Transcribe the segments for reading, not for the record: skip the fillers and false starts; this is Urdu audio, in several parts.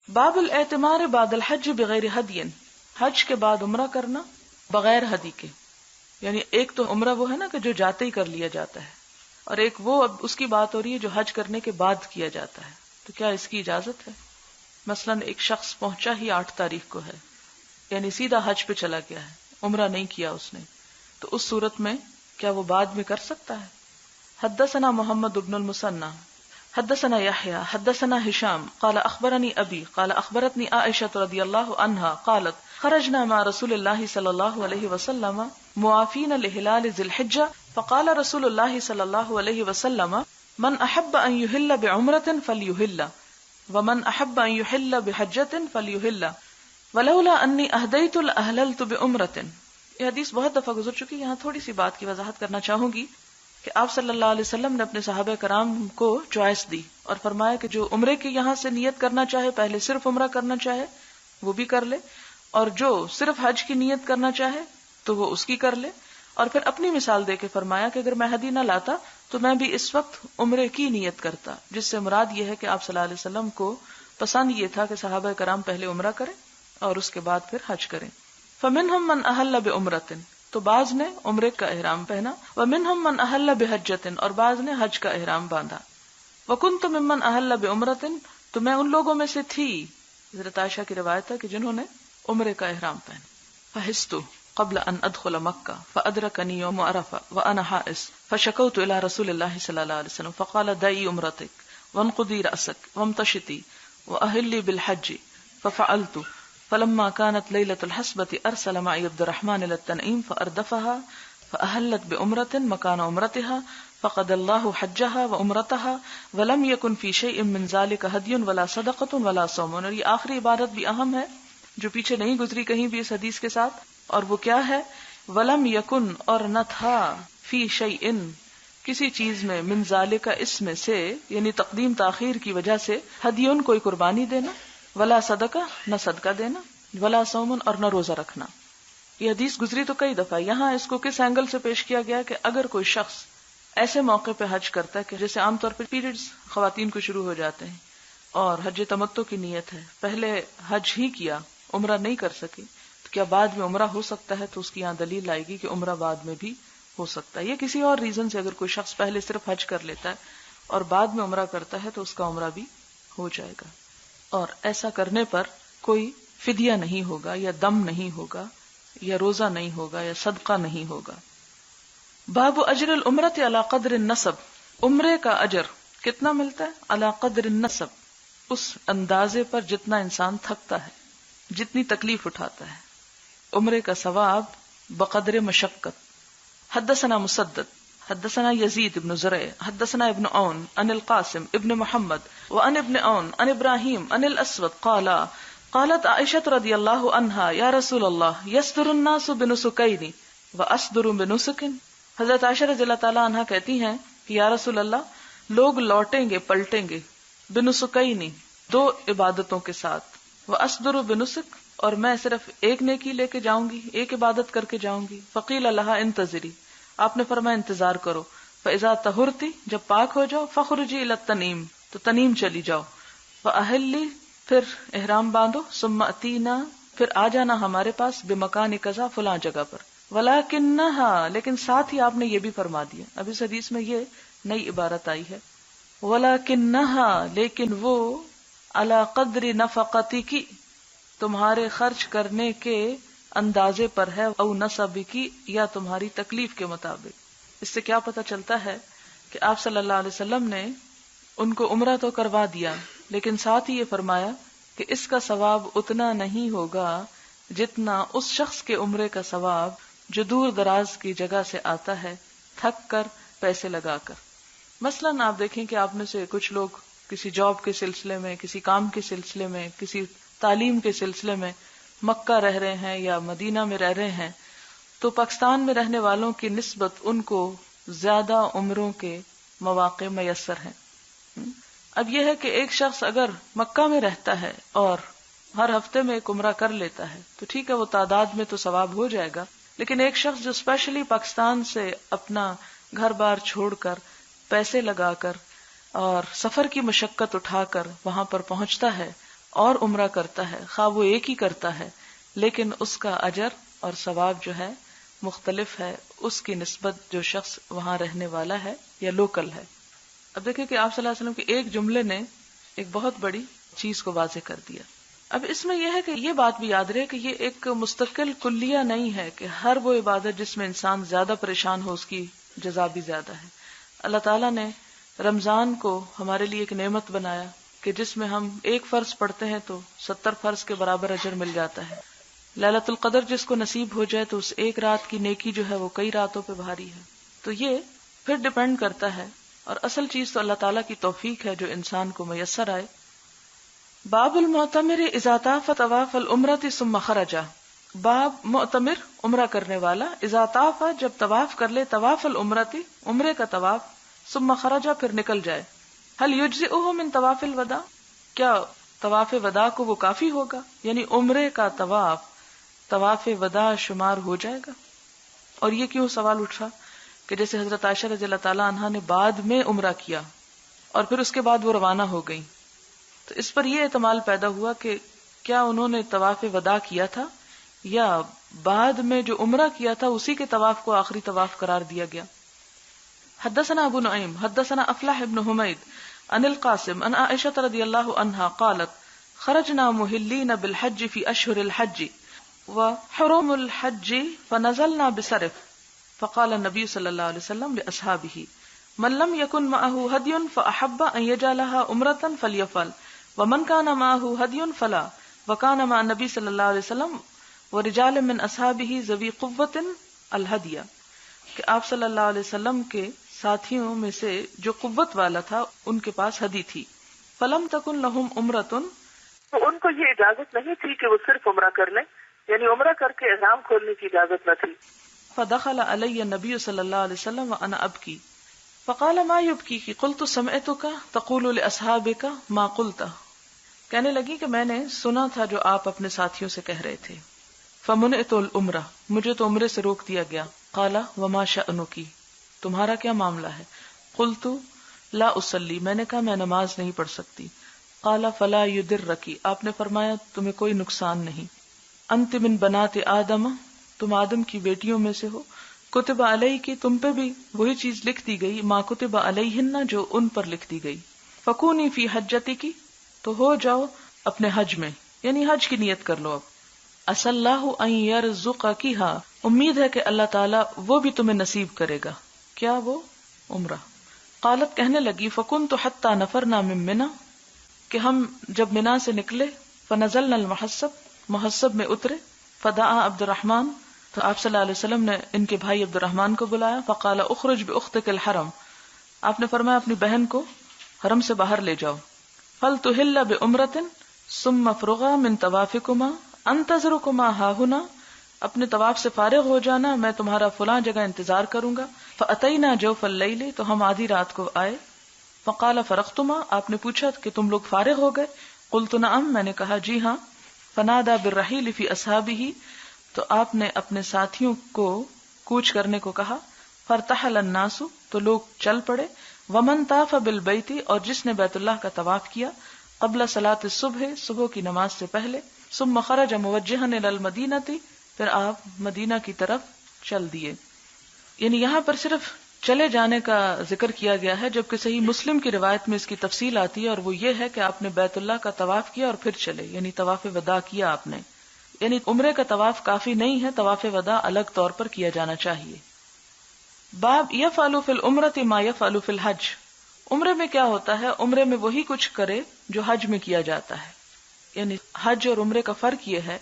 باب الاعتمار بعد الحج بغیر ہدی، حج کے بعد عمرہ کرنا بغیر ہدی کے. یعنی ایک تو عمرہ وہ ہے نا کہ جو جاتے ہی کر لیا جاتا ہے، اور ایک وہ اب اس کی بات ہو رہی ہے جو حج کرنے کے بعد کیا جاتا ہے. تو کیا اس کی اجازت ہے؟ مثلا ایک شخص پہنچا ہی 8 تاریخ کو ہے، یعنی سیدھا حج پہ چلا گیا ہے، عمرہ نہیں کیا اس نے، تو اس صورت میں کیا وہ بعد میں کر سکتا ہے؟ حدثنا محمد بن المثنى حدثنا يحيى حدثنا هشام قال اخبرني ابي قال اخبرتني عائشة رضي الله عنها قالت خرجنا مع رسول الله صلى الله عليه وسلم موافين لهلال ذي الحجة فقال رسول الله صلى الله عليه وسلم من احب ان يهل بعمرة فليهل ومن احب ان يحل بحجة فليهل ولولا انی اہدیت الاہللت بعمرة. یہ حدیث بہت دفعہ گزر چکی، یہاں تھوڑی سی بات کی وضاحت کرنا چاہوں گی کہ آپ صلی اللہ علیہ وسلم نے اپنے صحابہ کرام کو چوائس دی اور فرمایا کہ جو عمرے کی یہاں سے نیت کرنا چاہے، پہلے صرف عمرہ کرنا چاہے وہ بھی کر لے، اور جو صرف حج کی نیت کرنا چاہے تو وہ اس کی کر لے. اور پھر اپنی مثال دے کے فرمایا کہ اگر میں ہدی نہ لاتا تو میں بھی اس وقت عمرے کی نیت کرتا، جس سے مراد یہ ہے کہ آپ صلی اللہ علیہ وسلم کو پسند یہ تھا کہ صحابہ کرام پہلے عمرہ کریں اور اس کے بعد پھر حج کریں. فمنہم من اہل بعمرۃ، تو بعض نے عمرے کا احرام پہنا، ومنہم من اہل بحجۃ، اور بعض نے حج کا احرام باندھا. وکنت ممن اہل بعمرۃ، تو میں ان لوگوں میں سے تھی، حضرت عائشہ کی روایت ہے کہ جنہوں نے عمرے کا احرام پہنا. فحست قبل ان ادخل مکہ فادرکنی یوم عرفہ وانا حائض فشکوت الى رسول اللہ صلی اللہ علیہ وسلم فقال دعی عمرتک وانقضی رأسک وامتشطی واہلی بالحج ففعلت. فلما كانت ليلة الحسبة ارسل معي عبد الرحمن الى التنعيم فاردفها فاهلت بعمرة مكان عمرتها فقد الله حجها وعمرتها ولم يكن في شيء من ذلك هدي ولا صدقة ولا صوم. اور یہ آخری عبارت بھی اہم ہے جو پیچھے نہیں گزری کہیں بھی اس حدیث کے ساتھ، اور وہ کیا ہے؟ ولم يكن، اور نہ تھا، فی شیء، کسی چیز میں، من ذالک، اس میں سے، یعنی تقدیم تاخیر کی وجہ سے، ہدیون، کوئی قربانی دینا، ولا صدقہ، نہ صدقہ دینا، ولا صومن، اور نہ روزہ رکھنا. یہ حدیث گزری تو کئی دفعہ. یہاں اس کو کس اینگل سے پیش کیا گیا کہ اگر کوئی شخص ایسے موقع پہ حج کرتا ہے کہ جیسے عام طور پہ پیریڈز خواتین کو شروع ہو جاتے ہیں اور حج تمتع کی نیت ہے، پہلے حج ہی کیا، عمرہ نہیں کر سکی، تو کیا بعد میں عمرہ ہو سکتا ہے؟ تو اس کی یہاں دلیل آئے گی کہ عمرہ بعد میں بھی ہو سکتا ہے. یہ کسی اور ریزن سے اگر کوئی شخص پہلے صرف حج کر لیتا ہے اور بعد میں عمرہ کرتا ہے تو اس کا عمرہ بھی ہو جائے گا. اور ایسا کرنے پر کوئی فدیہ نہیں ہوگا، یا دم نہیں ہوگا، یا روزہ نہیں ہوگا، یا صدقہ نہیں ہوگا. باب اجر العمرۃ علی قدر النسب، عمرے کا اجر کتنا ملتا ہے؟ علی قدر النسب، اس اندازے پر جتنا انسان تھکتا ہے، جتنی تکلیف اٹھاتا ہے. عمرے کا ثواب بقدر مشقت. حدثنا مسدد حدثنا یزید بن زرع حدثنا ابن عون عن القاسم ابن محمد وعن ابن عون عن ابراہیم عن الاسود قالت عائشة رضی اللہ عنہا یا رسول اللہ یصدر الناس بنسکین واسدر بنسک. حضرت عائشہ رضی اللہ تعالی عنہا کہتی ہیں کہ یا رسول اللہ، لوگ لوٹیں گے، پلٹیں گے، بنسکین، 2 عبادتوں کے ساتھ، واسدر بنسک، اور میں صرف ایک نیکی لے کے جاؤں گی، ایک عبادت کر کے جاؤں گی. فقیل لها انتظری، آپ نے فرمایا انتظار کرو. فاذا طہرتی، جب پاک ہو جاؤ، فخرجی الی التنعیم، تو تنعیم چلی جاؤ. واہلی، پھر احرام باندھو. ثم اتینا، پھر آ جانا ہمارے پاس، بمکان کذا، فلاں جگہ پر. ولکنھا، لیکن ساتھ ہی آپ نے یہ بھی فرما دیا، اب اس حدیث میں یہ نئی عبارت آئی ہے، ولکنھا، لیکن وہ، علی قدر نفقتک، تمہارے خرچ کرنے کے اندازے پر ہے، او نسب کی، یا تمہاری تکلیف کے مطابق. اس سے کیا پتہ چلتا ہے کہ آپ صلی اللہ علیہ وسلم نے ان کو عمرہ تو کروا دیا، لیکن ساتھ ہی یہ فرمایا کہ اس کا ثواب اتنا نہیں ہوگا جتنا اس شخص کے عمرے کا ثواب جو دور دراز کی جگہ سے آتا ہے، تھک کر، پیسے لگا کر. مثلاً آپ دیکھیں کہ آپ میں سے کچھ لوگ کسی جاب کے سلسلے میں، کسی کام کے سلسلے میں، کسی تعلیم کے سلسلے میں مکہ رہ رہے ہیں یا مدینہ میں رہ رہے ہیں، تو پاکستان میں رہنے والوں کی نسبت ان کو زیادہ عمروں کے مواقع میسر ہیں. اب یہ ہے کہ ایک شخص اگر مکہ میں رہتا ہے اور ہر ہفتے میں ایک عمرہ کر لیتا ہے تو ٹھیک ہے، وہ تعداد میں تو ثواب ہو جائے گا. لیکن ایک شخص جو اسپیشلی پاکستان سے اپنا گھر بار چھوڑ کر، پیسے لگا کر اور سفر کی مشقت اٹھا کر وہاں پر پہنچتا ہے اور عمرہ کرتا ہے، خواہ وہ ایک ہی کرتا ہے، لیکن اس کا اجر اور ثواب جو ہے مختلف ہے اس کی نسبت جو شخص وہاں رہنے والا ہے یا لوکل ہے۔ اب دیکھیں کہ آپ صلی اللہ علیہ وسلم کے ایک جملے نے ایک بہت بڑی چیز کو واضح کر دیا۔ اب اس میں یہ ہے کہ یہ بات بھی یاد رہے کہ یہ ایک مستقل کلیہ نہیں ہے کہ ہر وہ عبادت جس میں انسان زیادہ پریشان ہو اس کی جزا بھی زیادہ ہے۔ اللہ تعالیٰ نے رمضان کو ہمارے لیے ایک نعمت بنایا کہ جس میں ہم ایک فرض پڑھتے ہیں تو 70 فرض کے برابر اجر مل جاتا ہے۔ لیلۃ القدر جس کو نصیب ہو جائے تو اس ایک رات کی نیکی جو ہے وہ کئی راتوں پہ بھاری ہے۔ تو یہ پھر ڈیپینڈ کرتا ہے، اور اصل چیز تو اللہ تعالیٰ کی توفیق ہے جو انسان کو میسر آئے۔ باب المعتمر اذا طاف طواف العمرۃ ثم خرج، باب معتمر عمرہ کرنے والا اذا طاف جب طواف کر لے طواف العمرۃ عمرے کا طواف ثم خرج پھر نکل جائے، هل یجزئہ من طواف الوداع، کیا طواف وداع کو وہ کافی ہوگا، یعنی عمرے کا طواف وداع شمار ہو جائے گا۔ اور یہ کیوں سوال اٹھا کہ جیسے حضرت عائشہ رضی اللہ تعالی عنہا نے بعد میں عمرہ کیا اور پھر اس کے بعد وہ روانہ ہو گئی، تو اس پر یہ احتمال پیدا ہوا کہ کیا انہوں نے طواف وداع کیا تھا یا بعد میں جو عمرہ کیا تھا اسی کے طواف کو آخری طواف قرار دیا گیا۔ حدثنا ابو نعیم حدثنا افلح ابن حمید عن القاسم عن عائشہ رضی اللہ عنہا قالت خرجنا مہلین بالحج فی اشہر الحج وحرم الحج فنزلنا بسرف فقال النبی صلی اللہ علیہ وسلم لاصحابہ من لم يكن معه هدي فاحب ان يجعلها عمرة فليفعل ومن كان معه هدي فلا وكان مع النبي صلی اللہ علیہ وسلم ورجال من اصحابہ ذوی قوة الہدیہ، کہ آپ صلی اللہ علیہ وسلم کے ساتھیوں میں سے جو قوت والا تھا ان کے پاس ہدی تھی، فلم تکن لہم عمرۃ، تو ان کو یہ اجازت نہیں تھی کہ وہ صرف عمرہ کر لیں، یعنی عمرہ کر کے احرام کھولنے کی اجازت نہ تھی۔ فدخل علی النبی صلی اللہ علیہ وسلم وانا ابکی فقال ما یبکیک قلت سمعتک تقول لاصحابک ما قلت، کہنے لگی کہ میں نے سنا تھا جو آپ اپنے ساتھیوں سے کہہ رہے تھے، فمنعت العمرہ، مجھے تو عمرے سے روک دیا گیا، قال وما شأنک، تمہارا کیا معاملہ ہے، قلت لا اصلی، میں نے کہا میں نماز نہیں پڑھ سکتی، قال فلا یضرک، آپ نے فرمایا تمہیں کوئی نقصان نہیں، انت من بنات آدم، تم آدم کی بیٹیوں میں سے ہو، کتب علیک، تم پہ بھی وہی چیز لکھ دی گئی، ما کتب علیہن، جو ان پر لکھ دی گئی، فکونی فی حجتک، تو ہو جاؤ اپنے حج میں، یعنی حج کی نیت کر لو اب، عسى اللہ ان یرزقکھا، امید ہے کہ اللہ تعالیٰ وہ بھی تمہیں نصیب کرے گا، کیا وہ عمرہ۔ قالت، کہنے لگی، فکنت حتی نفرنا من منی، کہ ہم جب منا سے نکلے، فنزلنا المحصب، محصب میں اترے، فدعا عبد الرحمن، تو آپ صلی اللہ علیہ وسلم نے ان کے بھائی عبد الرحمن کو بلایا، فقال اخرج باختک الحرم، آپ نے فرمایا اپنی بہن کو حرم سے باہر لے جاؤ، فلتحل بعمرۃ ثم افرغا من طوافکما انتظرکما ہاہنا، اپنے طواف سے فارغ ہو جانا، میں تمہارا فلاں جگہ انتظار کروں گا، فاتینا جوف اللیل، تو ہم آدھی رات کو آئے، فقال فرغتما، آپ نے پوچھا کہ تم لوگ فارغ ہو گئے، قلت نعم، میں نے کہا جی ہاں، فنادى بالرحیل فی اصحابہ، تو آپ نے اپنے ساتھیوں کو کوچ کرنے کو کہا، فارتحل الناس، تو لوگ چل پڑے، ومن طاف بالبیت، اور جس نے بیت اللہ کا طواف کیا، قبل صلاۃ الصبح، صبح کی نماز سے پہلے، ثم خرج موجہا الی المدینہ، پھر آپ مدینہ کی طرف چل دیے۔ یعنی یہاں پر صرف چلے جانے کا ذکر کیا گیا ہے، جبکہ صحیح مسلم کی روایت میں اس کی تفصیل آتی ہے، اور وہ یہ ہے کہ آپ نے بیت اللہ کا طواف کیا اور پھر چلے، یعنی طواف وداع کیا آپ نے، یعنی عمرے کا طواف کافی نہیں ہے، طواف وداع الگ طور پر کیا جانا چاہیے۔ باب یفعل فی العمرۃ ما یفعل فی الحج، عمرے میں کیا ہوتا ہے، عمرے میں وہی کچھ کرے جو حج میں کیا جاتا ہے، یعنی حج اور عمرے کا فرق یہ ہے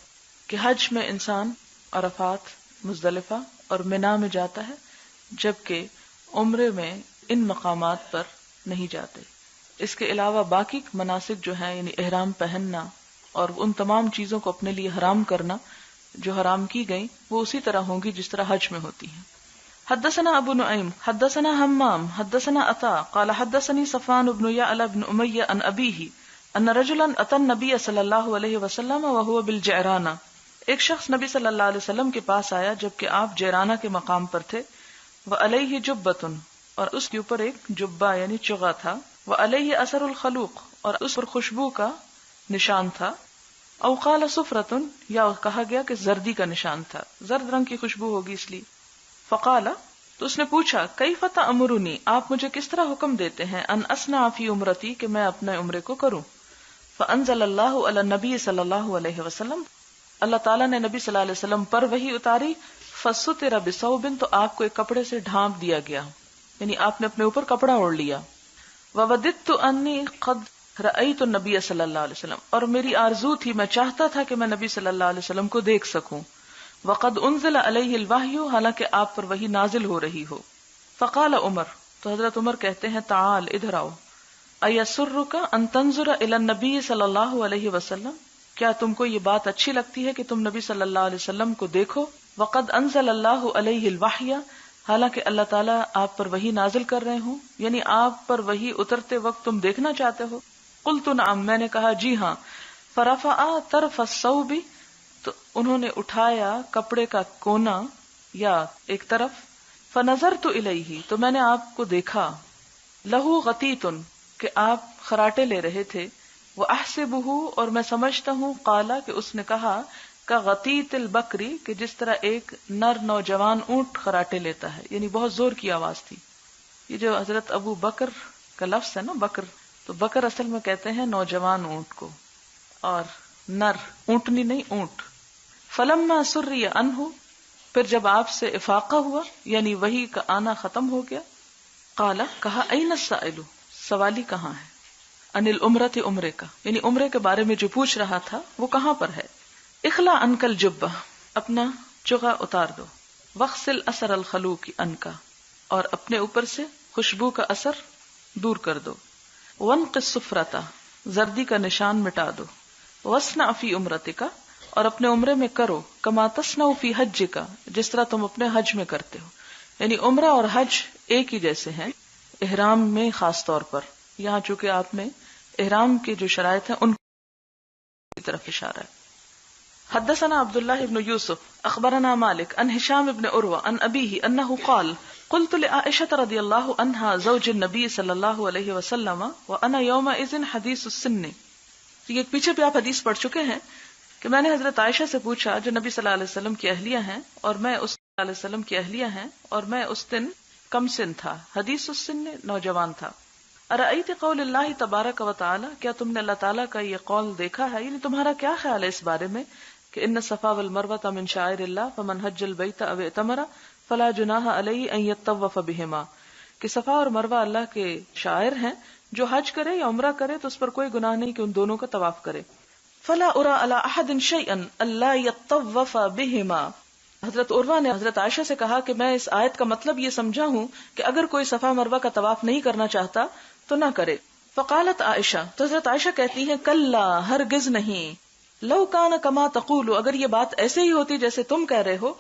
کہ حج میں انسان عرفات، مزدلفہ اور منا میں جاتا ہے، جبکہ عمرے میں ان مقامات پر نہیں جاتے۔ اس کے علاوہ باقی مناسک جو ہیں، یعنی احرام پہننا اور ان تمام چیزوں کو اپنے لیے حرام کرنا جو حرام کی گئی، وہ اسی طرح ہوں گی جس طرح حج میں ہوتی ہیں۔ حدثنا ابو نعیم حدثنا حمام حدثنا عطاء قال حدثني صفوان بن يعلى بن امیہ عن ابیہ ان رجلا اتى النبي صلی اللہ علیہ وسلم وهو بالجعرانہ، ایک شخص نبی صلی اللہ علیہ وسلم کے پاس آیا جبکہ آپ جعرانہ کے مقام پر تھے، وعلیہ جبۃ، اور اس کے اوپر ایک جبہ یعنی چغا تھا، وعلیہ اثر الخلوق، اور اس پر خوشبو کا نشان تھا، او قال صفرتن، یا کہا گیا کہ زردی کا نشان تھا، زرد رنگ کی خوشبو ہوگی اس لیے. فقال، تو اس نے پوچھا، کیف تأمرنی، آپ مجھے کس طرح حکم دیتے ہیں، ان اصنع فی عمرتی، کہ میں اپنے عمرے کو کروں. فانزل اللہ علی النبی صلی اللہ علیہ وسلم، اللہ تعالیٰ نے نبی صلی اللہ علیہ وسلم پر وحی اتاری. فستر بثوب، تو آپ کو ایک کپڑے سے ڈھانپ دیا گیا، یعنی آپ نے اپنے اوپر کپڑا اوڑھ لیا. ووددت انی قد رأیت النبی صلی اللہ علیہ وسلم، اور میری آرزو تھی، میں چاہتا تھا کہ میں نبی صلی اللہ علیہ وسلم کو دیکھ سکوں. وقد انزل علیہ الوحی، حالانکہ آپ پر وحی نازل ہو رہی ہو. فقال عمر، تو حضرت عمر کہتے ہیں، تعال، ادھر آؤ. ایسرک ان تنظر الی النبی صلی اللہ علیہ وسلم، کیا تم کو یہ بات اچھی لگتی ہے کہ تم نبی صلی اللہ علیہ وسلم کو دیکھو. وقد انزل اللہ علیہ الوحی، حالانکہ اللہ تعالیٰ آپ پر وحی نازل کر رہے ہوں، یعنی آپ پر وحی اترتے وقت تم دیکھنا چاہتے ہو. قلت نعم، میں نے کہا جی ہاں. فرفع طرف الثوب، تو انہوں نے اٹھایا کپڑے کا کونا یا ایک طرف. فنظرت الیہ، تو میں نے آپ کو دیکھا. لہو غطیۃ، کہ آپ خراٹے لے رہے تھے. واحسبہ، اور میں سمجھتا ہوں، قالا، کہ اس نے کہا، کا غطیۃ البکری، کہ جس طرح ایک نر نوجوان اونٹ خراٹے لیتا ہے، یعنی بہت زور کی آواز تھی. یہ جو حضرت ابو بکر کا لفظ ہے نا، بکر، تو بکر اصل میں کہتے ہیں نوجوان اونٹ کو، اور نر اونٹنی نہیں، اونٹ. فلما سری عنہ، پھر جب آپ سے افاقہ ہوا، یعنی وحی کا آنا ختم ہو گیا. قالا، کہا، این السائل، سوالی کہاں ہے. ان العمرۃ، عمرے کا، یعنی عمرے کے بارے میں جو پوچھ رہا تھا وہ کہاں پر ہے. اخلا عنک الجبہ، اپنا چغا اتار دو. واغسل اثر الخلوق عنک، اور اپنے اوپر سے خوشبو کا اثر دور کر دو. وانق الصفرۃ، زردی کا نشان مٹا دو. واصنع فی عمرتک، اور اپنے عمرے میں کرو، کما تصنع فی حجک، جس طرح تم اپنے حج میں کرتے ہو. یعنی عمرہ اور حج ایک ہی جیسے ہیں، احرام میں خاص طور پر. یہاں چونکہ آپ نے احرام کے جو شرائط ہیں ان کی طرف اشارہ ہے. حدثنا عبداللہ ابن یوسف اخبرنا مالک عن ہشام ابن عروہ عن ابیہ انہ قال قلت لعائشة رضی اللہ عنہا زوج النبی صلی اللہ علیہ وسلم وانا یومئذ حدیث السن. یہ پیچھے بھی آپ حدیث پڑھ چکے ہیں کہ میں نے حضرت عائشہ سے پوچھا جو نبی صلی اللہ علیہ وسلم کی اہلیہ ہیں اور میں اس صلی اللہ علیہ وسلم کی اہلیہ ہیں اور میں اس دن کم سن تھا. حدیث السن، نوجوان تھا. ارأیت قول اللہ تبارک و تعالی، کیا تم نے اللہ تعالیٰ کا یہ قول دیکھا ہے، یعنی تمہارا کیا خیال ہے اس بارے میں کہ ان الصفا والمروہ من شعائر اللہ فمن حج البیت او اعتمر فلا جناح علیہ ان یطوف بہما، کہ صفا اور مروہ اللہ کے شاعر ہیں، جو حج کرے یا عمرہ کرے تو اس پر کوئی گناہ نہیں کہ ان دونوں کا طواف کرے. فلا ارى على احد شيئا الا يطوف بهما. حضرت عروہ نے حضرت عائشہ سے کہا کہ میں اس آیت کا مطلب یہ سمجھا ہوں کہ اگر کوئی صفا مروہ کا طواف نہیں کرنا چاہتا تو نہ کرے. فقالت عائشہ، تو حضرت عائشہ کہتی ہیں، کلا، ہرگز نہیں. لو کان کما تقول، اگر یہ بات ایسے ہی ہوتی جیسے تم کہہ رہے ہو،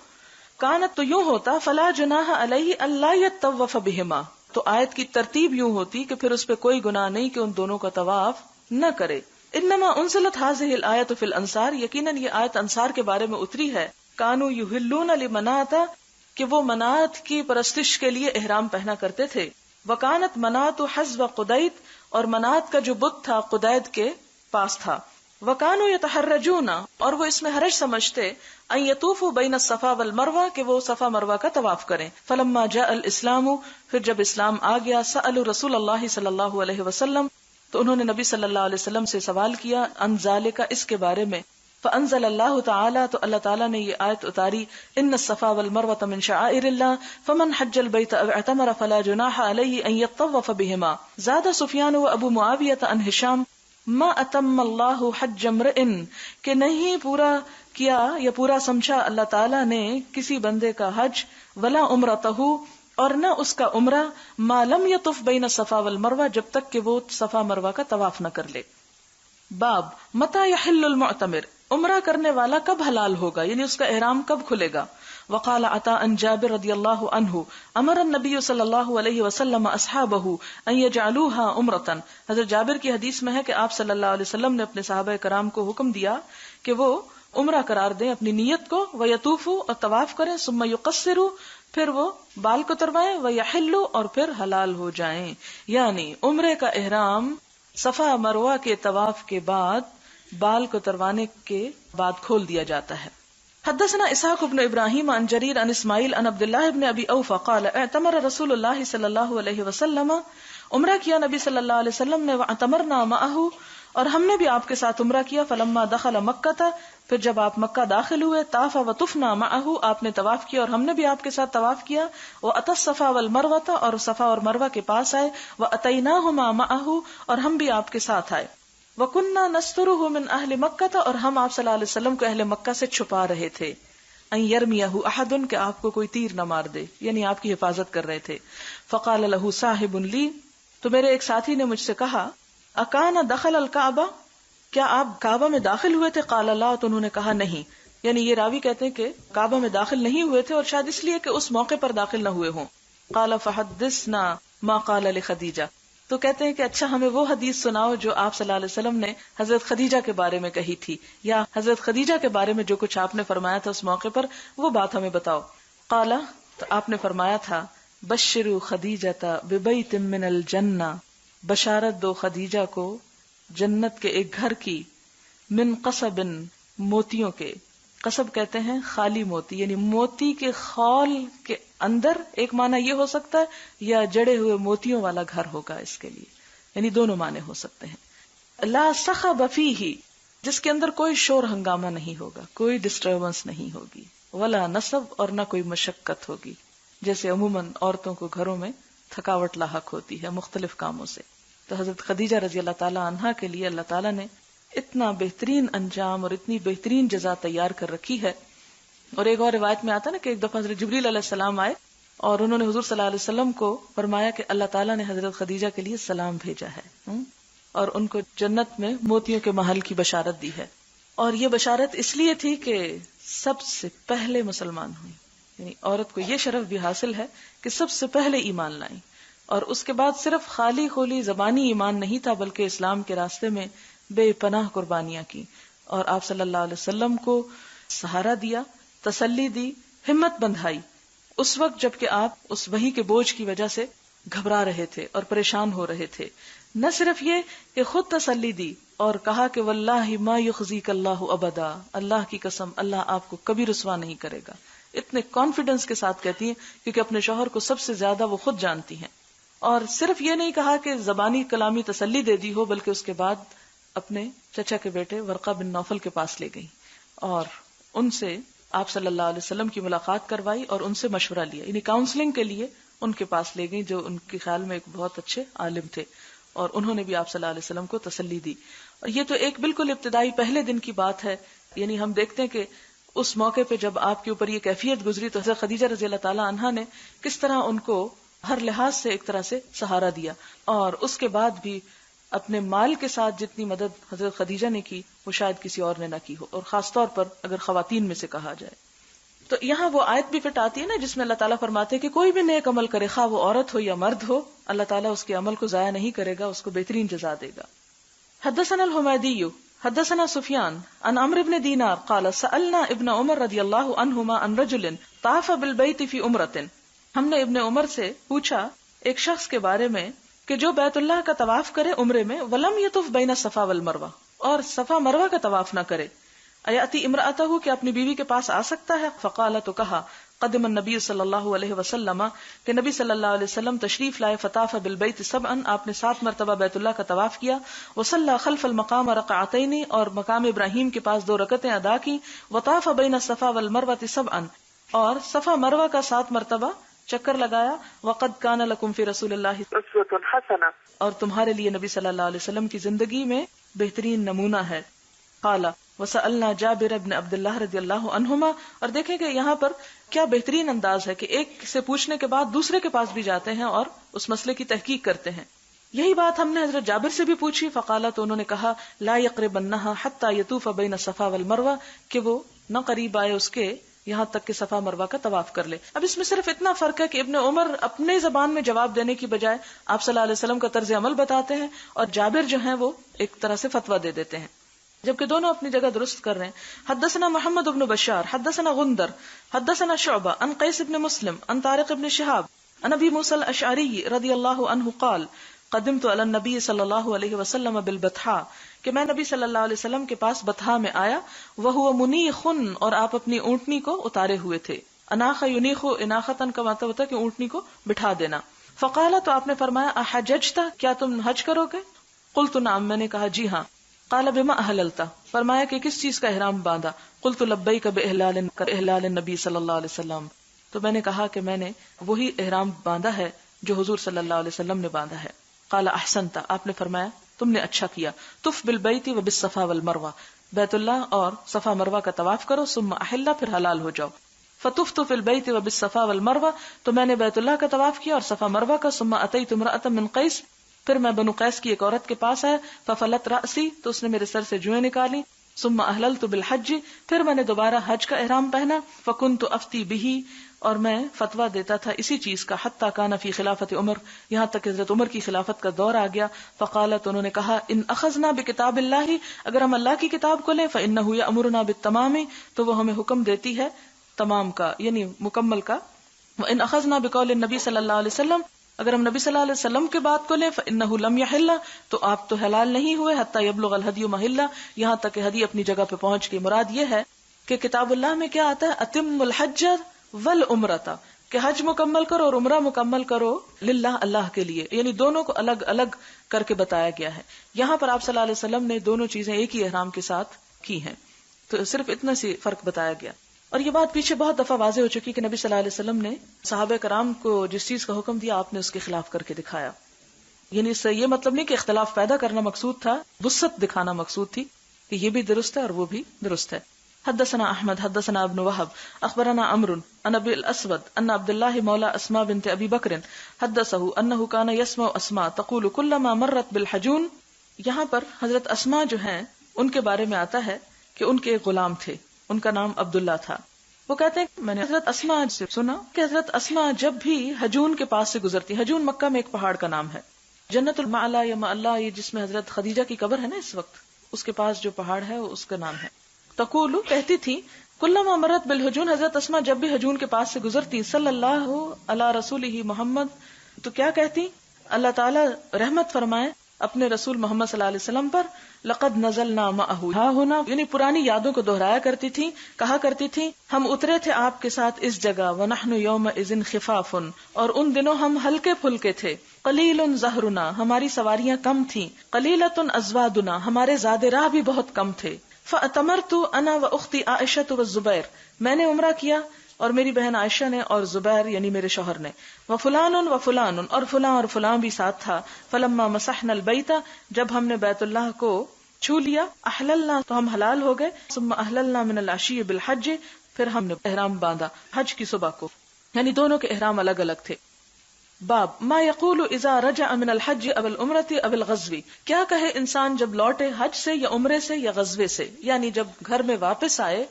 کانت تو یوں ہوتا، فلا جناح علیہ الا یطوف بہما، تو آیت کی ترتیب یوں ہوتی کہ پھر اس پہ کوئی گناہ نہیں کہ ان دونوں کا طواف نہ کرے. انما انزلت هذه الآیۃ فی الانصار، یقیناً یہ آیت انصار کے بارے میں اتری ہے. کانوا یحلون لمنات، کہ وہ منات کی پرستش کے لیے احرام پہنا کرتے تھے. وکانت منات حزب قدید، اور منات کا جو بت تھا قدید کے پاس تھا. وکانوا یتحرجون، اور وہ اس میں حرج سمجھتے، ان یطوفوا بین الصفا والمروہ، کہ وہ صفا مروہ کا طواف کریں. فلما جاء الاسلام، پھر جب اسلام آ گیا، سألوا رسول اللہ صلی اللہ علیہ وسلم، تو انہوں نے نبی صلی اللہ علیہ وسلم سے سوال کیا، ان ذالک، اس کے بارے میں. فانزل اللہ تعالی، تو اللہ تعالیٰ نے یہ آیت اتاری، ان الصفا والمروہ من شعائر اللہ فمن حج البیت او اعتمر فلا جناح علیہ ان یطوف بہما. زاد سفیان و ابو معاویہ عن ہشام ما اتم اللہ حج امرئ، کہ نہیں پورا کیا یا پورا سمجھا اللہ تعالیٰ نے کسی بندے کا حج، ولا عمرتہ، اور نہ اس کا عمرہ، ما لم یطف بین الصفا والمروہ، جب تک کہ وہ صفا مروہ کا طواف نہ کر لے. باب متی یحل المعتمر، عمرہ کرنے والا کب حلال ہوگا، یعنی اس کا احرام کب کھلے گا. وقال عطاء عن جابر رضی اللہ عنہ امر النبی صلی اللہ علیہ وسلم اصحابہ ان یجعلوها عمرۃ. حضرت جابر کی حدیث میں ہے کہ آپ صلی اللہ علیہ وسلم نے اپنے صحابہ کرام کو حکم دیا کہ وہ عمرہ قرار دیں اپنی نیت کو، ویطوفوا، اور طواف کریں، ثم یقصروا، پھر وہ بال کو تربائیں، ویحلوا، اور پھر حلال ہو جائیں. یعنی عمرے کا احرام صفا مروہ کے طواف کے بعد بال کو تروانے کے بعد کھول دیا جاتا ہے. حدثنا اسحاق بن ابراہیم عن جریر عن اسماعیل عن عبد اللہ بن ابی اوفا قال اعتمر رسول اللہ صلی اللہ علیہ وسلم، عمرہ کیا نبی صلی اللہ علیہ وسلم نے، واعتمرنا معه، اور ہم نے بھی آپ کے ساتھ عمرہ کیا. فلما دخل مکہ، پھر جب آپ مکہ داخل ہوئے، طاف وطفنا معه، آپ نے طواف کیا اور ہم نے بھی آپ کے ساتھ طواف کیا. واتى الصفا والمروہ، اور صفا اور مروہ کے پاس آئے. واتیناہما معه، اور ہم بھی آپ کے ساتھ آئے. وَكُنَّا نَسْتُرُهُ مِنْ أَهْلِ مَكَّةَ، اور ہم آپ صلی اللہ علیہ وسلم کو اہل مکہ سے چھپا رہے تھے. أَن يَرْمِيَهُ أَحَدٌ، کہ آپ کو کوئی تیر نہ مار دے، یعنی آپ کی حفاظت کر رہے تھے. فَقَالَ لَهُ صَاحِبٌ لِي، تو میرے ایک ساتھی نے مجھ سے کہا، أَكَانَ دَخَلَ الْكَعْبَةَ، کیا آپ کعبہ میں داخل ہوئے تھے؟ قَالَ لَا، تو انہوں نے کہا نہیں. یعنی یہ راوی کہتے ہیں کہ کعبہ میں داخل نہیں ہوئے تھے، اور شاید اس لیے کہ اس موقع پر داخل نہ ہوئے ہوں. قَالَ فَحَدِّثْنَا مَا قَالَ لِخَدِیجَةَ، تو کہتے ہیں کہ اچھا ہمیں وہ حدیث سناؤ جو آپ صلی اللہ علیہ وسلم نے حضرت خدیجہ کے بارے میں کہی تھی، یا حضرت خدیجہ کے بارے میں جو کچھ آپ نے فرمایا تھا اس موقع پر، وہ بات ہمیں بتاؤ. قال، تو آپ نے فرمایا تھا، بشروا خدیجہ ببیت من الجنہ، بشارت دو خدیجہ کو جنت کے ایک گھر کی، من قصب، موتیوں کے. قصب کہتے ہیں خالی موتی، یعنی موتی کے خول کے اندر ایک معنی یہ ہو سکتا ہے، یا جڑے ہوئے موتیوں والا گھر ہوگا اس کے لیے، یعنی دونوں معنی ہو سکتے ہیں. لا صخب فیہ، جس کے اندر کوئی شور ہنگامہ نہیں ہوگا، کوئی ڈسٹربنس نہیں ہوگی. ولا نصب، اور نہ کوئی مشقت ہوگی، جیسے عموماً عورتوں کو گھروں میں تھکاوٹ لاحق ہوتی ہے مختلف کاموں سے. تو حضرت خدیجہ رضی اللہ تعالی عنہا کے لیے اللہ تعالیٰ نے اتنا بہترین انجام اور اتنی بہترین جزا تیار کر رکھی ہے. اور ایک اور روایت میں آتا نا کہ ایک دفعہ حضرت جبریل علیہ السلام آئے اور انہوں نے حضور صلی اللہ علیہ وسلم کو فرمایا کہ اللہ تعالیٰ نے حضرت خدیجہ کے لیے سلام بھیجا ہے، اور ان کو جنت میں موتیوں کے محل کی بشارت دی ہے. اور یہ بشارت اس لیے تھی کہ سب سے پہلے مسلمان ہوئی، یعنی عورت کو یہ شرف بھی حاصل ہے کہ سب سے پہلے ایمان لائیں. اور اس کے بعد صرف خالی خولی زبانی ایمان نہیں تھا، بلکہ اسلام کے راستے میں بے پناہ قربانیاں کی، اور آپ صلی اللہ علیہ وسلم کو سہارا دیا، تسلی دی، ہمت بندھائی اس وقت جب کہ آپ اس وحی کے بوجھ کی وجہ سے گھبرا رہے تھے اور پریشان ہو رہے تھے. نہ صرف یہ کہ خود تسلی دی اور کہا کہ واللہ ما یخزیک اللہ ابدا، اللہ کی قسم اللہ آپ کو کبھی رسوا نہیں کرے گا. اتنے کانفیڈنس کے ساتھ کہتی ہیں کیونکہ اپنے شوہر کو سب سے زیادہ وہ خود جانتی ہیں. اور صرف یہ نہیں کہا کہ زبانی کلامی تسلی دے دی ہو، بلکہ اس کے بعد اپنے چچا کے بیٹے ورقہ بن نوفل کے پاس لے گئی اور ان سے آپ صلی اللہ علیہ وسلم کی ملاقات کروائی اور ان سے مشورہ لیا، یعنی کاؤنسلنگ کے لیے ان کے پاس لے گئی، جو ان کے خیال میں ایک بہت اچھے عالم تھے، اور انہوں نے بھی آپ صلی اللہ علیہ وسلم کو تسلی دی. اور یہ تو ایک بالکل ابتدائی پہلے دن کی بات ہے. یعنی ہم دیکھتے ہیں کہ اس موقع پہ جب آپ کے اوپر یہ کیفیت گزری تو حضرت خدیجہ رضی اللہ تعالی عنہا نے کس طرح ان کو ہر لحاظ سے ایک طرح سے سہارا دیا، اور اس کے بعد بھی اپنے مال کے ساتھ جتنی مدد حضرت خدیجہ نے کی وہ شاید کسی اور نے نہ کی ہو، اور خاص طور پر اگر خواتین میں سے کہا جائے. تو یہاں وہ آیت بھی فٹ آتی ہے نا جس میں اللہ تعالیٰ فرماتے ہیں کہ کوئی بھی نیک عمل کرے، خواہ وہ عورت ہو یا مرد ہو، اللہ تعالیٰ اس کے عمل کو ضائع نہیں کرے گا، اس کو بہترین جزا دے گا. حدثنا الحمیدی حدثنا سفیان عن عمرو بن دینار قال سألنا ابن عمر رضی اللہ عنہما عن رجل طاف بالبیت فی عمرۃ، ہم نے ابن عمر سے پوچھا ایک شخص کے بارے میں کہ جو بیت اللہ کا طواف کرے عمرے میں، ولم یطف بین الصفا والمروہ، اور صفا مروہ کا طواف نہ کرے، ایاتی امرأتہ، کہ اپنی بیوی کے پاس آ سکتا ہے. فقال، تو کہا، قدم النبی صلی اللہ علیہ وسلم، کہ نبی صلی اللہ علیہ وسلم تشریف لائے، فطاف بالبیت سبعا، آپ نے 7 مرتبہ بیت اللہ کا طواف کیا، وصلی خلف المقام رکعتین، اور مقام ابراہیم کے پاس 2 رکعتیں ادا کی، وطاف بین الصفا والمروہ سبعا، اور صفا مروہ کا 7 مرتبہ چکر لگایا. وقد کان لکم فی رسول اللہ اسوۃ حسنہ، اور تمہارے لیے نبی صلی اللہ علیہ وسلم کی زندگی میں بہترین نمونہ ہے. قال وسألنا جابر بن عبد اللہ رضی اللہ عنہما، اور دیکھیں کہ یہاں پر کیا بہترین انداز ہے کہ ایک سے پوچھنے کے بعد دوسرے کے پاس بھی جاتے ہیں اور اس مسئلے کی تحقیق کرتے ہیں. یہی بات ہم نے حضرت جابر سے بھی پوچھی. فقال، تو انہوں نے کہا، لا یقربنھا حتی یطوف بین الصفا والمروہ، کہ وہ نہ قریب آئے اس کے یہاں تک کہ صفا مروہ کا طواف کر لے. اب اس میں صرف اتنا فرق ہے کہ ابن عمر اپنے زبان میں جواب دینے کی بجائے آپ صلی اللہ علیہ وسلم کا طرز عمل بتاتے ہیں، اور جابر جو ہیں وہ ایک طرح سے فتویٰ دے دیتے ہیں، جبکہ دونوں اپنی جگہ درست کر رہے ہیں. حدثنا محمد بن بشار حدثنا غندر حدثنا شعبہ عن قیس بن مسلم عن طارق بن شہاب عن ابی موسیٰ الاشعری رضی اللہ عنہ قال قدمت علی النبی صلی اللہ علیہ وسلم بالبطحاء، کہ میں نبی صلی اللہ علیہ وسلم کے پاس بطحا میں آیا، وہو منیخ، اور آپ اپنی اونٹنی کو اتارے ہوئے تھے. اناخ ینیخ اناختن کا مطلب ہوتا ہے کہ اونٹنی کو بٹھا دینا. فقال، تو آپ نے فرمایا، احججت، کیا تم حج کرو گے؟ قلت نعم، میں نے کہا جی ہاں. قال بما احللت، فرمایا کہ کس چیز کا احرام باندھا؟ قلت لبیک باحلال النبی صلی اللہ علیہ وسلم، تو میں نے کہا کہ میں نے وہی احرام باندھا ہے جو حضور صلی اللہ علیہ وسلم نے باندھا ہے. قال احسنت، آپ نے فرمایا تم نے اچھا کیا. طف بالبیت وبالصفا والمروہ، بیت اللہ اور صفا مروہ کا طواف کرو، ثم احل، پھر حلال ہو جاؤ. فطفت فی البیت وبالصفا والمروہ، تو میں نے بیت اللہ کا طواف کیا اور صفا مروہ کا. ثم اتیت امرأة من قیس، پھر میں بنو قیس کی ایک عورت کے پاس آیا. ففلت رأسی، تو اس نے میرے سر سے جوئیں نکالی. ثم احللت بالحج، پھر میں نے دوبارہ حج کا احرام پہنا. فکنت افتی بہ، اور میں فتویٰ دیتا تھا اسی چیز کا. حتی کان فی خلافت عمر، یہاں تک کہ حضرت عمر کی خلافت کا دور آ گیا. فقالت، انہوں نے کہا، ان اخذنا بکتاب اللہ، اگر ہم اللہ کی کتاب کو لیں، فانہ یامرنا بالتمام، تو وہ ہمیں حکم دیتی ہے تمام کا، یعنی مکمل کا. وان اخذنا بقول النبی صلی اللہ علیہ وسلم، اگر ہم نبی صلی اللہ علیہ وسلم کے بات کو لیں، فانہ لم یحل، تو آپ تو حلال نہیں ہوئے. حتی یبلغ الہدی محلہ، یہاں تک کہ ہدی اپنی جگہ پہ پہنچ گئی. مراد یہ ہے کہ کتاب اللہ میں کیا آتا ہے، اتم الحج والعمرۃ، کہ حج مکمل کرو اور عمرہ مکمل کرو للہ، اللہ کے لیے، یعنی دونوں کو الگ الگ کر کے بتایا گیا ہے. یہاں پر آپ صلی اللہ علیہ وسلم نے دونوں چیزیں ایک ہی احرام کے ساتھ کی ہیں، تو صرف اتنا سی فرق بتایا گیا. اور یہ بات پیچھے بہت دفعہ واضح ہو چکی کہ نبی صلی اللہ علیہ وسلم نے صحابہ کرام کو جس چیز کا حکم دیا، آپ نے اس کے خلاف کر کے دکھایا. یعنی اس سے یہ مطلب نہیں کہ اختلاف پیدا کرنا مقصود تھا، وسعت دکھانا مقصود تھی کہ یہ بھی درست ہے اور وہ بھی درست ہے. حدثنا احمد حدثنا ابن وهب اخبرنا عمرو عن ابي الاسود ان عبد الله مولى اسماء بنت ابي بکر حدثه انه كان يسمع اسماء تقول كلما مرت بالحجون. یہاں پر حضرت اسماء جو ہیں ان کے بارے میں آتا ہے کہ ان کے ایک غلام تھے، ان کا نام عبداللہ تھا. وہ کہتے ہیں میں نے حضرت اسماء سے سنا کہ حضرت اسماء جب بھی حجون کے پاس سے گزرتی، حجون مکہ میں ایک پہاڑ کا نام ہے، جنت المعلا یا معلا، یہ جس میں حضرت خدیجہ کی قبر ہے نا اس وقت، اس کے پاس جو پہاڑ ہے اس کا نام ہے. تقول، کہتی تھی، کلما مرت بالحجون، حضرت اسماء جب بھی حجون کے پاس سے گزرتی، صلی اللہ علی رسولہ محمد، تو کیا کہتی، اللہ تعالی رحمت فرمائے اپنے رسول محمد صلی اللہ علیہ وسلم پر. لقد نزلنا معه ہا ہونا، یعنی پرانی یادوں کو دہرایا کرتی تھی، کہا کرتی تھی ہم اترے تھے آپ کے ساتھ اس جگہ. ونحن یومئذ خفاف، اور ان دنوں ہم ہلکے پھلکے تھے. قلیل زہرنا، ہماری سواریاں کم تھیں. قلیلۃ ازوادنا، ہمارے زاد راہ بھی بہت کم تھے. فاتمرت انا واختی عائشہ والزبیر، میں نے عمرہ کیا اور میری بہن عائشہ نے اور زبیر یعنی میرے شوہر نے. وفلان وفلان، اور فلاں بھی ساتھ تھا. فلما مسحنا البیت، جب ہم نے بیت اللہ کو چھو لیا، احللنا، تو ہم حلال ہو گئے. ثم احللنا من العشی بالحج، پھر ہم نے احرام باندھا حج کی صبح کو، یعنی دونوں کے احرام الگ الگ تھے. باب ما یقول اذا رجع من الحج او العمرۃ او الغزو، کیا کہے انسان جب لوٹے حج سے یا عمرے سے یا غزوے سے، یعنی جب گھر میں واپس آئے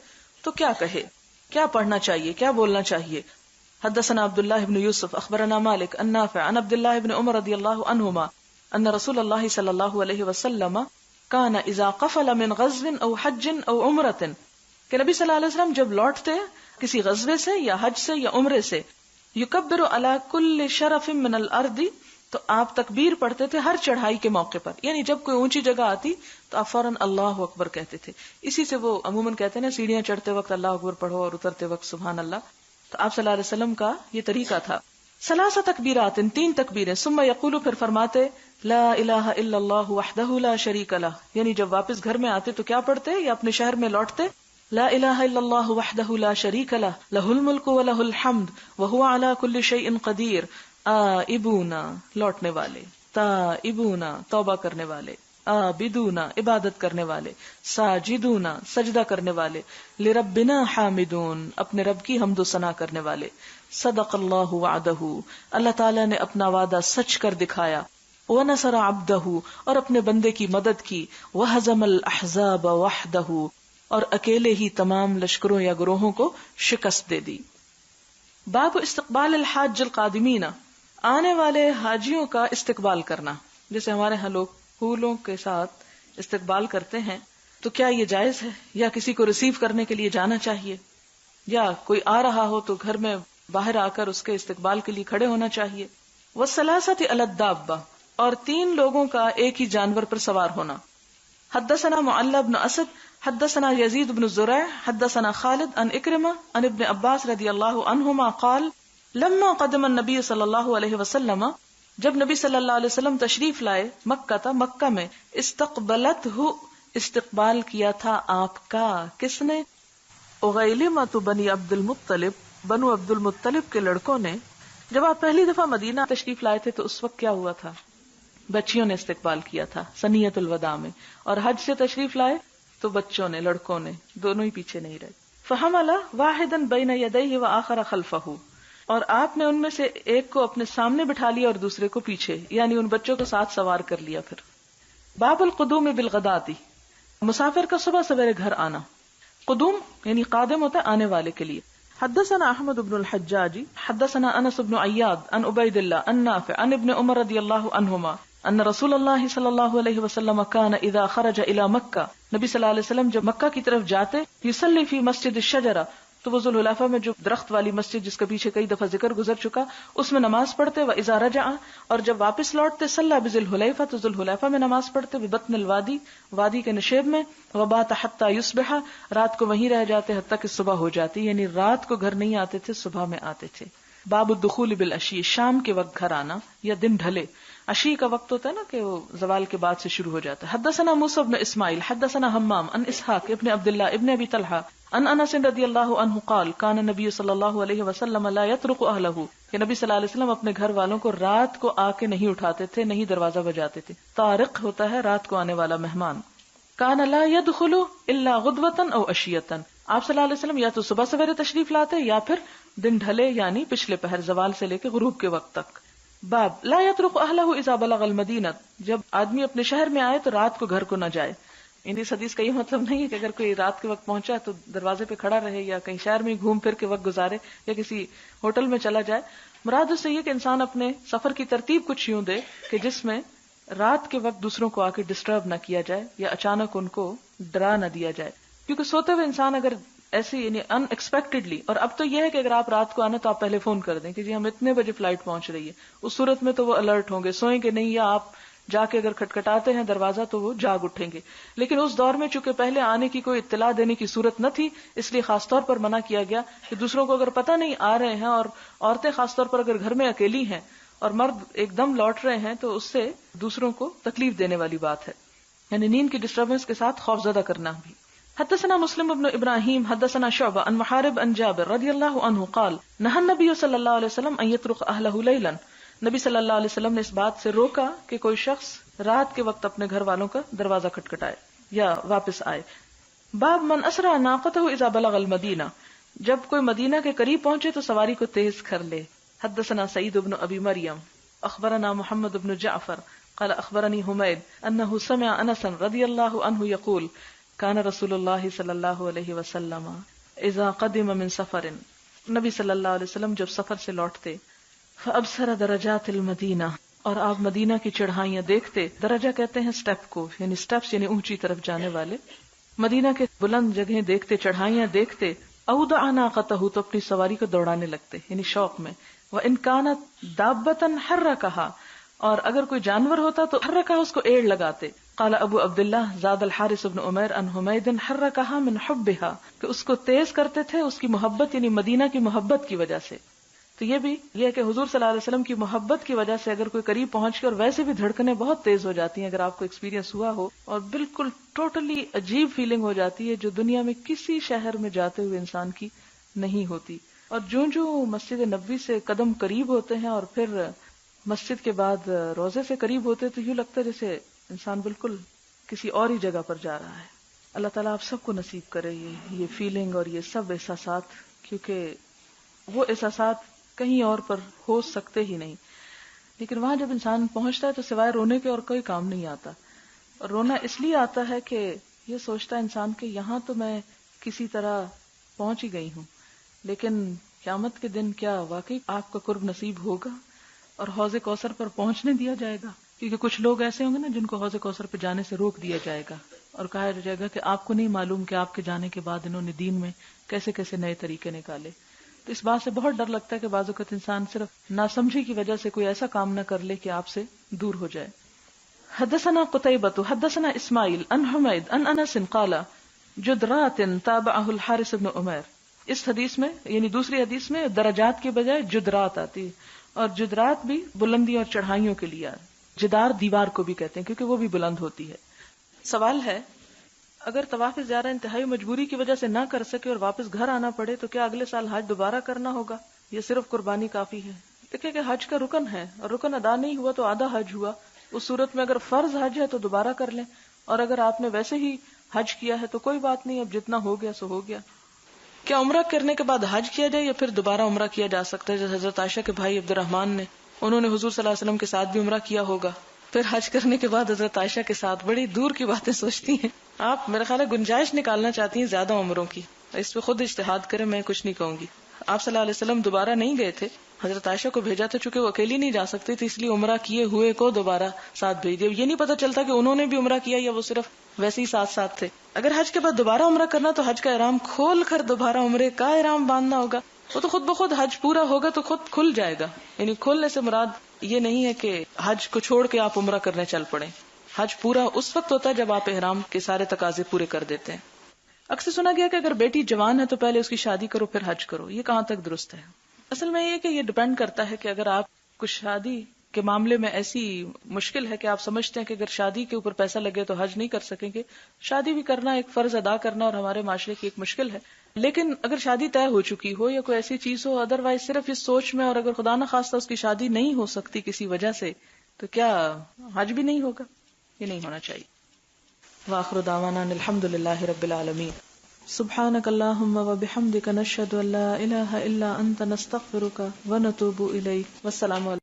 تو کیا کہے، کیا پڑھنا چاہیے، کیا بولنا چاہیے. حدثنا عبداللہ بن یوسف اخبرنا مالک عن نافع عن عبداللہ بن عمر رضی اللہ عنہما ان رسول اللہ صلی اللہ علیہ وسلم کان اذا قفل من غزو او حج او عمرۃ، کہ نبی صلی اللہ علیہ وسلم جب لوٹتے کسی غزوے سے یا حج سے یا عمرے سے، یکبر علی کل شرف من الارض، تو آپ تکبیر پڑھتے تھے ہر چڑھائی کے موقع پر، یعنی جب کوئی اونچی جگہ آتی تو آپ فوراً اللہ اکبر کہتے تھے. اسی سے وہ عموماً کہتے ہیں نا سیڑھیاں چڑھتے وقت اللہ اکبر پڑھو اور اترتے وقت سبحان اللہ، تو آپ صلی اللہ علیہ وسلم کا یہ طریقہ تھا. ثلاث تکبیرات، 3 تکبیریں. ثم یقول، پھر فرماتے، لا الہ الا اللہ وحدہ لا شریک لہ، یعنی جب واپس گھر میں آتے تو کیا پڑھتے یا اپنے شہر میں لوٹتے، لا الہ الا اللہ وحدہ لا شریک لہ لہ الملک ولہ الحمد وہو علی کل شیء قدیر. آئبونا، لوٹنے والے، تائبونا، توبہ کرنے والے، عابدونا، عبادت کرنے والے، ساجدونا، سجدہ کرنے والے، لربنا حامدون، اپنے رب کی حمد و ثنا کرنے والے. صدق اللہ وعدہ، اللہ تعالیٰ نے اپنا وعدہ سچ کر دکھایا. ونصر عبدہ، اور اپنے بندے کی مدد کی. وہزم الاحزاب وحدہ، اور اکیلے ہی تمام لشکروں یا گروہوں کو شکست دے دی. باب استقبال الحاج القادمین، آنے والے حاجیوں کا استقبال کرنا. جیسے ہمارے ہاں لوگ پھولوں کے ساتھ استقبال کرتے ہیں، تو کیا یہ جائز ہے، یا کسی کو ریسیو کرنے کے لیے جانا چاہیے، یا کوئی آ رہا ہو تو گھر میں باہر آ کر اس کے استقبال کے لیے کھڑے ہونا چاہیے. والثلاثۃ علی الدابہ، اور 3 لوگوں کا ایک ہی جانور پر سوار ہونا. حدثنا معل بن اسد حدثنا يزيد بن زريع حدثنا خالد عن اکرمہ عن ابن عباس رضی اللہ عنہما قال لما قدم النبی صلی اللہ علیہ وسلم، جب نبی صلی اللہ علیہ وسلم تشریف لائے مکہ تھا، مکہ میں، استقبلتہ استقبال کیا تھا آپ کا، کس نے؟ اغیلمۃ بنی عبد المطلب، بنو عبد المطلب کے لڑکوں نے. جب آپ پہلی دفعہ مدینہ تشریف لائے تھے تو اس وقت کیا ہوا تھا؟ بچیوں نے استقبال کیا تھا سنیت الوداع میں، اور حج سے تشریف لائے تو بچوں نے، لڑکوں نے، دونوں ہی پیچھے نہیں رہے. فحمل واحدا بین یدیہ وآخر خلفہ، اور آپ نے ان میں سے ایک کو اپنے سامنے بٹھا لیا اور دوسرے کو پیچھے، یعنی ان بچوں کو ساتھ سوار کر لیا. پھر باب القدوم بالغداۃ، مسافر کا صبح سویرے گھر آنا. قدوم یعنی قادم ہوتا ہے آنے والے کے لیے. حدثنا احمد بن الحجاج حدثنا انس بن عیاض عن عبید اللہ عن نافع عن ابن عمر رضی اللہ عنہما ان رسول اللہ صلی اللہ علیہ وسلم کان اذا خرج الى مکہ، نبی صلی اللہ علیہ وسلم جب مکہ کی طرف جاتے، یصلی فی مسجد الشجرہ، تو وہ ذوالحلیفہ میں جو درخت والی مسجد جس کے پیچھے کئی دفعہ ذکر گزر چکا، اس میں نماز پڑھتے. واذا رجع، اور جب واپس لوٹتے، صلی بذوالحلیفہ، تو ذوالحلیفہ میں نماز پڑھتے. ببطن الوادی، وادی کے نشیب میں. وبات حتی یصبح، رات کو وہیں رہ جاتے حتیٰ کہ صبح ہو جاتی، یعنی رات کو گھر نہیں آتے تھے، صبح میں آتے تھے. باب الدخول بالعشی، شام کے وقت گھر آنا یا دن ڈھلے. عشی کا وقت ہوتا ہے نا کہ وہ زوال کے بعد سے شروع ہو جاتا ہے. حدثنا موسیٰ بن اسماعیل حدثنا حمام عن اسحاق ابن عبداللہ ابن ابی طلحہ عن انس رضی اللہ عنہ قال کان نبی صلی اللہ علیہ وسلم لا یطرق اہلہ، کہ نبی صلی اللہ علیہ وسلم اپنے گھر والوں کو رات کو آ کے نہیں اٹھاتے تھے، نہیں دروازہ بجاتے تھے. طارق ہوتا ہے رات کو آنے والا مہمان. کان لا يدخل الا غدوۃ او عشیۃ، آپ صلی اللہ علیہ وسلم یا تو صبح سویرے تشریف لاتے یا پھر دن ڈھلے یعنی پچھلے پہر، زوال سے لے کے غروب کے وقت تک. باب لا يترك اهله اذا بلغ المدینہ، جب آدمی اپنے شہر میں آئے تو رات کو گھر کو نہ جائے. اس حدیث کا یہ مطلب نہیں ہے کہ اگر کوئی رات کے وقت پہنچا تو دروازے پہ کھڑا رہے یا کہیں شہر میں گھوم پھر کے وقت گزارے یا کسی ہوٹل میں چلا جائے. مراد اس سے یہ کہ انسان اپنے سفر کی ترتیب کچھ یوں دے کہ جس میں رات کے وقت دوسروں کو آ کے ڈسٹرب نہ کیا جائے یا اچانک ان کو ڈرا نہ دیا جائے. کیونکہ سوتے ہوئے انسان اگر ایسے یعنی ان ایکسپیکٹڈلی، اور اب تو یہ ہے کہ اگر آپ رات کو آنا تو آپ پہلے فون کر دیں کہ جی ہم اتنے بجے فلائٹ پہنچ رہی ہے، اس صورت میں تو وہ الرٹ ہوں گے، سوئیں گے نہیں، یا آپ جا کے اگر کھٹکھٹاتے ہیں دروازہ تو وہ جاگ اٹھیں گے. لیکن اس دور میں چونکہ پہلے آنے کی کوئی اطلاع دینے کی صورت نہ تھی، اس لیے خاص طور پر منع کیا گیا کہ دوسروں کو اگر پتہ نہیں آ رہے ہیں، اور عورتیں خاص طور پر اگر گھر میں اکیلی ہیں اور مرد ایک دم لوٹ رہے ہیں تو اس سے دوسروں کو تکلیف دینے والی بات ہے، یعنی نیند کی ڈسٹربنس کے ساتھ خوف زدہ کرنا بھی. حدثنا مسلم بن ابراہیم حدثنا شعبہ عن محارب عن جابر رضی اللہ عنہ قال نہى النبی صلی اللہ علیہ وسلم ان يطرق اہلہ لیلا، نبی صلی اللہ علیہ وسلم نے اس بات سے روکا کہ کوئی شخص رات کے وقت اپنے گھر والوں کا دروازہ کھٹکھٹائے یا واپس آئے. باب من اسرع ناقته اذا بلغ المدینہ، جب کوئی مدینہ کے قریب پہنچے تو سواری کو تیز کر لے. حدثنا سعید بن ابی مریم اخبرنا محمد بن جعفر قال اخبرني حمید انه سمع انس رضی اللہ عنہ یقول کان رسول اللہ صلی اللہ علیہ وسلم اذا قدم من سفر، نبی صلی اللہ علیہ وسلم جب سفر سے لوٹتے، فابصر درجات المدینہ، اور آپ مدینہ کی چڑھائیاں دیکھتے. درجہ کہتے ہیں سٹیپ کو، یعنی سٹیپس یعنی اونچی طرف جانے والے. مدینہ کے بلند جگہیں دیکھتے، چڑھائیاں دیکھتے. اودع ناقتہ، تو اپنی سواری کو دوڑانے لگتے یعنی شوق میں. وان کانت دابۃ حرکہا، اور اگر کوئی جانور ہوتا تو حرکہا، اس کو ایڑ لگاتے. قال ابو عبداللہ زاد الحارث بن عمیر عن حمید حرکہا من حبہا، کہ اس کو تیز کرتے تھے اس کی محبت یعنی مدینہ کی محبت کی وجہ سے. تو یہ بھی یہ ہے کہ حضور صلی اللہ علیہ وسلم کی محبت کی وجہ سے اگر کوئی قریب پہنچ کے، اور ویسے بھی دھڑکنیں بہت تیز ہو جاتی ہیں اگر آپ کو ایکسپیرینس ہوا ہو، اور بالکل ٹوٹلی عجیب فیلنگ ہو جاتی ہے جو دنیا میں کسی شہر میں جاتے ہوئے انسان کی نہیں ہوتی. اور جو مسجد نبوی سے قدم قریب ہوتے ہیں اور پھر مسجد کے بعد روزے سے قریب ہوتے تو یوں لگتا ہے جیسے انسان بالکل کسی اور ہی جگہ پر جا رہا ہے. اللہ تعالیٰ آپ سب کو نصیب کرے یہ فیلنگ اور یہ سب احساسات، کیونکہ وہ احساسات کہیں اور پر ہو سکتے ہی نہیں. لیکن وہاں جب انسان پہنچتا ہے تو سوائے رونے کے اور کوئی کام نہیں آتا. اور رونا اس لیے آتا ہے کہ یہ سوچتا ہے انسان کہ یہاں تو میں کسی طرح پہنچ ہی گئی ہوں، لیکن قیامت کے دن کیا واقعی آپ کا قرب نصیب ہوگا اور حوض کوثر پر پہنچنے دیا جائے گا؟ کیونکہ کچھ لوگ ایسے ہوں گے نا جن کو حوض کوثر پہ جانے سے روک دیا جائے گا اور کہا جائے گا کہ آپ کو نہیں معلوم کہ آپ کے جانے کے بعد انہوں نے دین میں کیسے کیسے نئے طریقے نکالے. تو اس بات سے بہت ڈر لگتا ہے کہ بعض اوقات انسان صرف ناسمجھی کی وجہ سے کوئی ایسا کام نہ کر لے کہ آپ سے دور ہو جائے. حدثنا قتيبة حدثنا اسماعیل عن حمید عن انس قال جدرات تابعه الحارث بن عمیر. اس حدیث میں یعنی دوسری حدیث میں درجات کے بجائے جدرات آتی ہے، اور جدرات بھی بلندی اور چڑھائیوں کے لیے. جدار دیوار کو بھی کہتے ہیں کیونکہ وہ بھی بلند ہوتی ہے. سوال ہے اگر طواف زیارہ انتہائی مجبوری کی وجہ سے نہ کر سکے اور واپس گھر آنا پڑے تو کیا اگلے سال حج دوبارہ کرنا ہوگا یا صرف قربانی کافی ہے؟ دیکھیں کہ حج کا رکن ہے اور رکن ادا نہیں ہوا تو آدھا حج ہوا. اس صورت میں اگر فرض حج ہے تو دوبارہ کر لیں، اور اگر آپ نے ویسے ہی حج کیا ہے تو کوئی بات نہیں، اب جتنا ہو گیا سو ہو گیا. کیا عمرہ کرنے کے بعد حج کیا جائے یا پھر دوبارہ عمرہ کیا جا سکتا ہے؟ جیسے حضرت عائشہ کے بھائی عبد الرحمن نے، انہوں نے حضور صلی اللہ علیہ وسلم کے ساتھ بھی عمرہ کیا ہوگا، پھر حج کرنے کے بعد حضرت عائشہ کے ساتھ. بڑی دور کی باتیں سوچتی ہیں آپ. میرا خیال ہے گنجائش نکالنا چاہتی ہیں زیادہ عمروں کی. اس پہ خود اجتہاد کریں، میں کچھ نہیں کہوں گی. آپ صلی اللہ علیہ وسلم دوبارہ نہیں گئے تھے، حضرت عائشہ کو بھیجا تھا، چونکہ وہ اکیلی نہیں جا سکتی تھی، اس لیے عمرہ کیے ہوئے کو دوبارہ ساتھ بھیج دیا. یہ نہیں پتا چلتا کہ انہوں نے بھی عمرہ کیا یا وہ صرف ویسے ہی ساتھ ساتھ تھے. اگر حج کے بعد دوبارہ عمرہ کرنا تو حج کا احرام کھول کر دوبارہ عمرے کا احرام باندھنا ہوگا. وہ تو خود بخود حج پورا ہوگا تو خود کھل جائے گا. یعنی کھلنے سے مراد یہ نہیں ہے کہ حج کو چھوڑ کے آپ عمرہ کرنے چل پڑے. حج پورا اس وقت ہوتا ہے جب آپ احرام کے سارے تقاضے پورے کر دیتے ہیں. اکثر سنا گیا کہ اگر بیٹی جوان ہے تو پہلے اس کی شادی کرو پھر حج کرو. یہ کہاں تک درست ہے؟ اصل میں یہ کہ یہ ڈپینڈ کرتا ہے کہ اگر آپ کچھ شادی کے معاملے میں ایسی مشکل ہے کہ آپ سمجھتے ہیں کہ اگر شادی کے اوپر پیسہ لگے تو حج نہیں کر سکیں گے. شادی بھی کرنا ایک فرض ادا کرنا اور ہمارے معاشرے کی ایک مشکل ہے. لیکن اگر شادی طے ہو چکی ہو یا کوئی ایسی چیز ہو، ادروائز صرف اس سوچ میں، اور اگر خدا نہ خواستہ اس کی شادی نہیں ہو سکتی کسی وجہ سے، تو کیا حج بھی نہیں ہوگا؟ یہ نہیں ہونا چاہیے. وآخر دعوانا الحمدللہ رب العالمین. سبحانک اللہم وبحمدک نشہد ان لا الہ الا انت نستغفرک ونتوب الیک. والسلام علیکم.